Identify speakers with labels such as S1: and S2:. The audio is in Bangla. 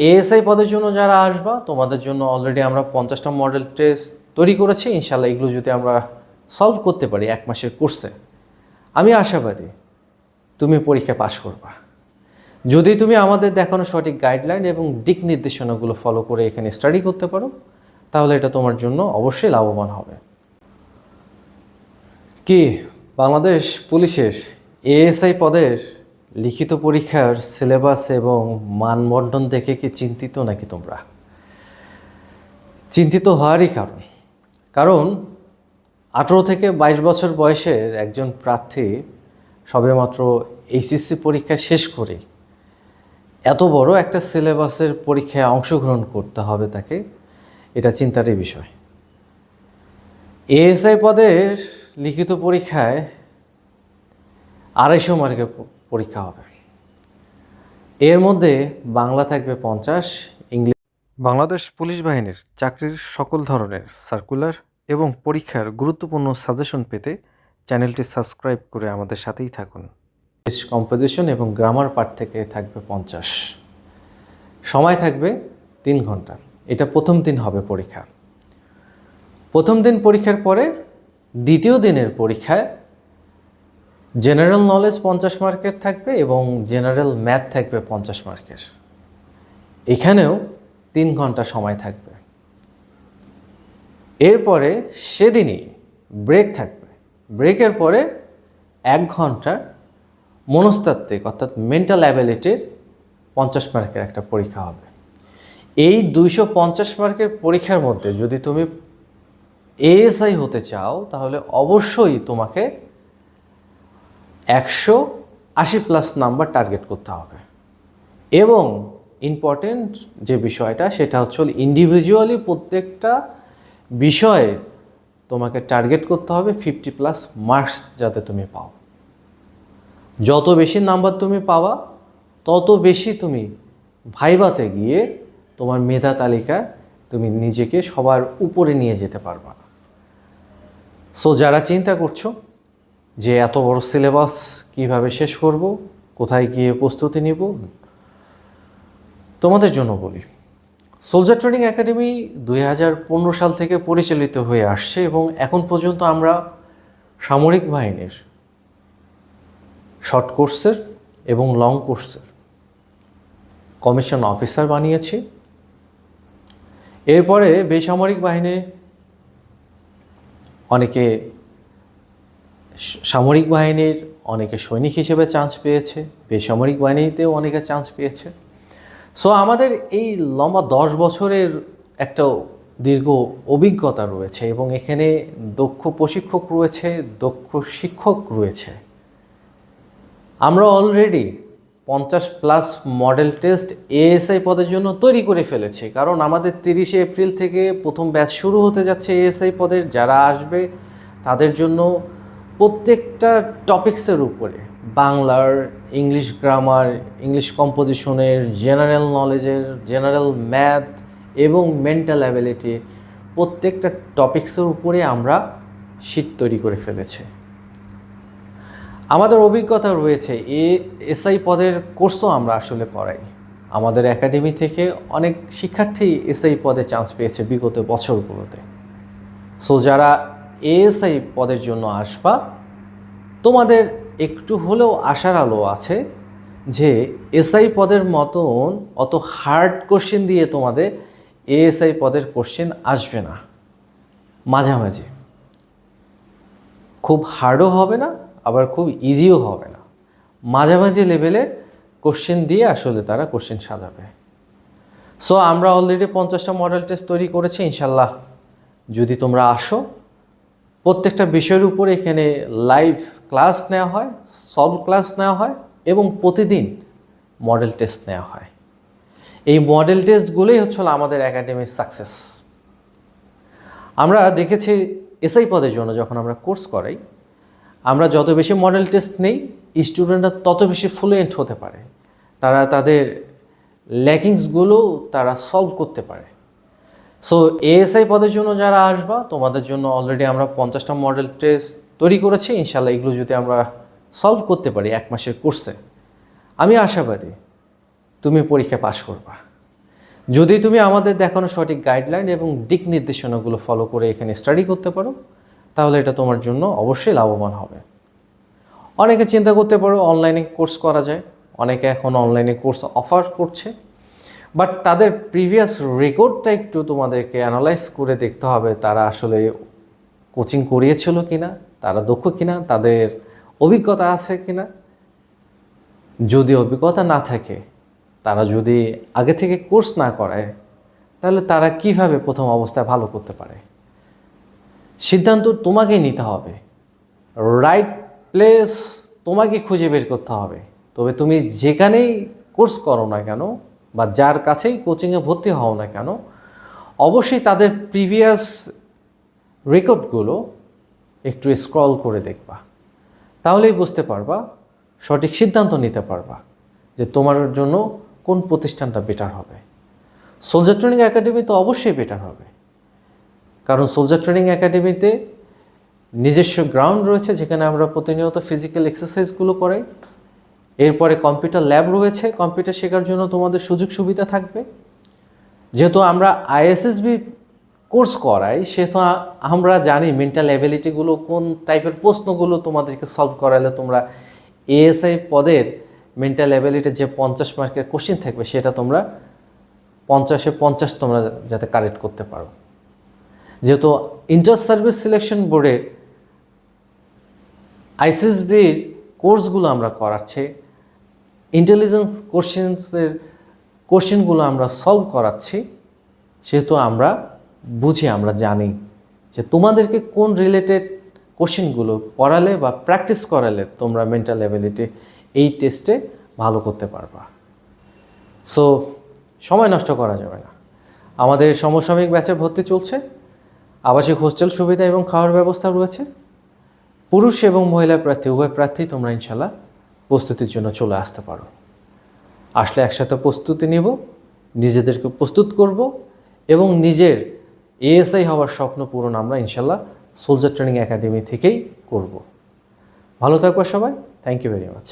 S1: এএসআই পদের জন্য যারা আসবা তোমাদের জন্য অলরেডি আমরা 50টা মডেল টেস্ট তৈরি করেছি। ইনশাল্লাহ এগুলো যদি আমরা সলভ করতে পারি 1 মাসের কোর্সে, আমি আশাবাদী তুমি পরীক্ষা পাশ করবা। যদি তুমি আমাদের দেখানো সঠিক গাইডলাইন এবং দিক নির্দেশনাগুলো ফলো করে এখানে স্টাডি করতে পারো, তাহলে এটা তোমার জন্য অবশ্যই লাভবান হবে। কি বাংলাদেশ পুলিশের এএসআই পদের লিখিত পরীক্ষার সিলেবাস এবং মানবন্টন দেখে কি চিন্তিত নাকি তোমরা? চিন্তিত হওয়ারই কারণ 18 থেকে 22 বছর বয়সের একজন প্রার্থী সবেমাত্র এইচএসসি পরীক্ষা শেষ করে এত বড় একটা সিলেবাসের পরীক্ষায় অংশগ্রহণ করতে হবে তাকে, এটা চিন্তারই বিষয়। এএসআই পদের লিখিত পরীক্ষায় 250 মার্কের পরীক্ষা হবে। এর মধ্যে বাংলা থাকবে 50, ইংলিশ। বাংলাদেশ পুলিশ বাহিনীর চাকরির সকল ধরনের সার্কুলার এবং পরীক্ষার গুরুত্বপূর্ণ সাজেশন পেতে চ্যানেলটি সাবস্ক্রাইব করে আমাদের সাথেই থাকুন। কম্পোজিশন এবং গ্রামার পার্ট থেকে থাকবে 50, সময় থাকবে 3 ঘন্টা। এটা প্রথম দিন হবে পরীক্ষা। প্রথম দিন পরীক্ষার পরে দ্বিতীয় দিনের পরীক্ষায় জেনারেল নলেজ 50 মার্কের থাকবে এবং জেনারেল ম্যাথ থাকবে 50 মার্কের। এখানেও 3 ঘন্টা সময় থাকবে। এরপরে সেদিনই ব্রেক থাকবে। ব্রেকের পরে 1 ঘন্টা মনস্তাত্ত্বিক অর্থাৎ মেন্টাল অ্যাবিলিটির 50 মার্কের একটা পরীক্ষা হবে। এই 250 মার্কের পরীক্ষার মধ্যে যদি তুমি এএসআই হতে চাও, তাহলে অবশ্যই তোমাকে 180+ নাম্বার টার্গেট করতে হবে। এবং ইম্পর্টেন্ট যে বিষয়টা সেটা হচ্ছে ইন্ডিভিজুয়ালি প্রত্যেকটা বিষয়ে তোমাকে টার্গেট করতে হবে 50+ মার্কস যাতে তুমি পাও। যত বেশি নাম্বার তুমি পাওয়া, তত বেশি তুমি ভাইভাতে গিয়ে তোমার মেধা তালিকা তুমি নিজেকে সবার উপরে নিয়ে যেতে পারবা। সো যারা চিন্তা করছো যে এত বড় সিলেবাস কিভাবে শেষ করব, কোথায় গিয়ে প্রস্তুতি নিব, তোমাদের জন্য বলি, সোলজার ট্রেনিং একাডেমি 2015 সাল থেকে পরিচালিত হয়ে আসছে এবং এখন পর্যন্ত আমরা সামরিক বাহিনীর শর্ট কোর্সের এবং লং কোর্সের কমিশন অফিসার বানিয়েছি। এরপরে বেসামরিক বাহিনীর অনেকে সামরিক বাহিনীর অনেকে সৈনিক হিসেবে চান্স পেয়েছে, বেসামরিক বাহিনীতেও অনেকে চান্স পেয়েছে। সো আমাদের এই লম্বা 10 বছরের একটা দীর্ঘ অভিজ্ঞতা রয়েছে এবং এখানে দক্ষ প্রশিক্ষক রয়েছে, দক্ষ শিক্ষক রয়েছে। আমরা অলরেডি 50+ মডেল টেস্ট এএসআই পদের জন্য তৈরি করে ফেলেছি, কারণ আমাদের 30 এপ্রিল থেকে প্রথম ব্যাচ শুরু হতে যাচ্ছে এএসআই পদের। যারা আসবে তাদের জন্য প্রত্যেকটা টপিক্সের উপরে বাংলার, ইংলিশ গ্রামার, ইংলিশ কম্পোজিশনের, জেনারেল নলেজের, জেনারেল ম্যাথ এবং মেন্টাল অ্যাবিলিটি প্রত্যেকটা টপিক্সের উপরে আমরা শীট তৈরি করে ফেলেছি। আমাদের অভিজ্ঞতা রয়েছে, এসআই পদের কোর্সও আমরা আসলে করাই। আমাদের একাডেমি থেকে অনেক শিক্ষার্থী এসআই পদে চান্স পেয়েছে বিগত বছরগুলোতে। সো যারা এএসআই পদের জন্য আসবা, তোমাদের একটু হলেও আশার আলো আছে যে এসআই পদের মতন অত হার্ড কোশ্চেন দিয়ে তোমাদের এএসআই পদের কোশ্চেন আসবে না। মাঝামাঝি, খুব হার্ডও হবে না, আবার খুব ইজিও হবে না, মাঝামাঝি লেভেলের কোশ্চেন দিয়ে আসলে তারা কোশ্চেন সাজাবে। সো আমরা অলরেডি 50টা মডেল টেস্ট তৈরি করেছি। ইনশাল্লাহ যদি তোমরা আসো, প্রত্যেকটা বিষয়ের উপরে এখানে লাইভ ক্লাস নেওয়া হয়, সলভ ক্লাস নেওয়া হয় এবং প্রতিদিন মডেল টেস্ট নেওয়া হয়। এই মডেল টেস্টগুলোই হচ্ছে আমাদের একাডেমির সাকসেস। আমরা দেখেছি এসআই পদের জন্য যখন আমরা কোর্স করাই, আমরা যত বেশি মডেল টেস্ট নেই, স্টুডেন্টরা তত বেশি ফ্লুয়েন্ট হতে পারে, তারা তাদের ল্যাকিংসগুলো তারা সলভ করতে পারে। সো এএসআই পদের জন্য যারা আসবা, তোমাদের জন্য অলরেডি আমরা 50টা মডেল টেস্ট তৈরি করেছি। ইনশাল্লাহ এগুলো যদি আমরা সলভ করতে পারি 1 মাসের কোর্সে, আমি আশাবাদী তুমি পরীক্ষা পাশ করবা। যদি তুমি আমাদের দেখানো সঠিক গাইডলাইন এবং দিক নির্দেশনাগুলো ফলো করে এখানে স্টাডি করতে পারো, তাহলে এটা তোমার জন্য অবশ্যই লাভবান হবে। অনেকে চিন্তা করতে পারো অনলাইনে কোর্স করা যায়, অনেকে এখন অনলাইনে কোর্স অফার করছে, বাট তাদের প্রিভিয়াস রেকর্ডটা একটু তোমাদেরকে অ্যানালাইজ করে দেখতে হবে তারা আসলে কোচিং করিয়েছিল কিনা, তারা দক্ষ কিনা, তাদের অভিজ্ঞতা আছে কিনা। যদি অভিজ্ঞতা না থাকে, তারা যদি আগে থেকে কোর্স না করায়, তাহলে তারা কিভাবে প্রথম অবস্থায় ভালো করতে পারে? সিদ্ধান্ত তোমাকেই নিতে হবে, রাইট প্লেস তোমাকে খুঁজে বের করতে হবে। তবে তুমি যেখানেই কোর্স করো না কেন বা যার কাছেই কোচিংয়ে ভর্তি হও না কেন, অবশ্যই তাদের প্রিভিয়াস রেকর্ডগুলো একটু স্ক্রল করে দেখবা, তাহলেই বুঝতে পারবা, সঠিক সিদ্ধান্ত নিতে পারবা যে তোমার জন্য কোন প্রতিষ্ঠানটা বেটার হবে। সোলজার ট্রেনিং একাডেমি তো অবশ্যই বেটার হবে, কারণ সোলজার ট্রেনিং একাডেমিতে নিজস্ব গ্রাউন্ড রয়েছে যেখানে আমরা প্রতিনিয়ত ফিজিক্যাল এক্সারসাইজগুলো করাই। এরপরে কম্পিউটার ল্যাব রয়েছে, কম্পিউটার শেখার জন্য তোমাদের সুযোগ সুবিধা থাকবে। যেহেতু আমরা আইএসএসবি কোর্স করাই, সেহেতু আমরা জানি মেন্টাল অ্যাবিলিটিগুলো, কোন টাইপের প্রশ্নগুলো তোমাদেরকে সলভ করালে তোমরা এএসআই পদের মেন্টাল অ্যাবিলিটির যে 50 মার্কের কোশ্চেন থাকবে সেটা তোমরা 50-এ 50 তোমরা যাতে কারেক্ট করতে পারো। যেহেতু ইন্টার সার্ভিস সিলেকশন বোর্ডের আইসিএসবির কোর্সগুলো আমরা করাচ্ছি, ইন্টেলিজেন্স কোশ্চেনগুলো আমরা সলভ করাচ্ছি, সেহেতু আমরা বুঝি, আমরা জানি যে তোমাদেরকে কোন রিলেটেড কোশ্চেনগুলো পড়ালে বা প্র্যাকটিস করালে তোমরা মেন্টাল অ্যাবিলিটি এই টেস্টে ভালো করতে পারবা। সো সময় নষ্ট করা যাবে না। আমাদের সমসাময়িক ব্যাচে ভর্তি চলছে, আবাসিক হোস্টেল সুবিধা এবং খাওয়ার ব্যবস্থা রয়েছে। পুরুষ এবং মহিলা প্রার্থী উভয় প্রার্থী তোমরা ইনশাল্লাহ প্রস্তুতির জন্য চলে আসতে পারো। আসলে একসাথে প্রস্তুতি নিব, নিজেদেরকে প্রস্তুত করব এবং নিজের এএসআই হওয়ার স্বপ্ন পূরণ আমরা ইনশাল্লাহ সোলজার ট্রেনিং একাডেমি থেকেই করব। ভালো থাকবে সবাই। Thank you very much.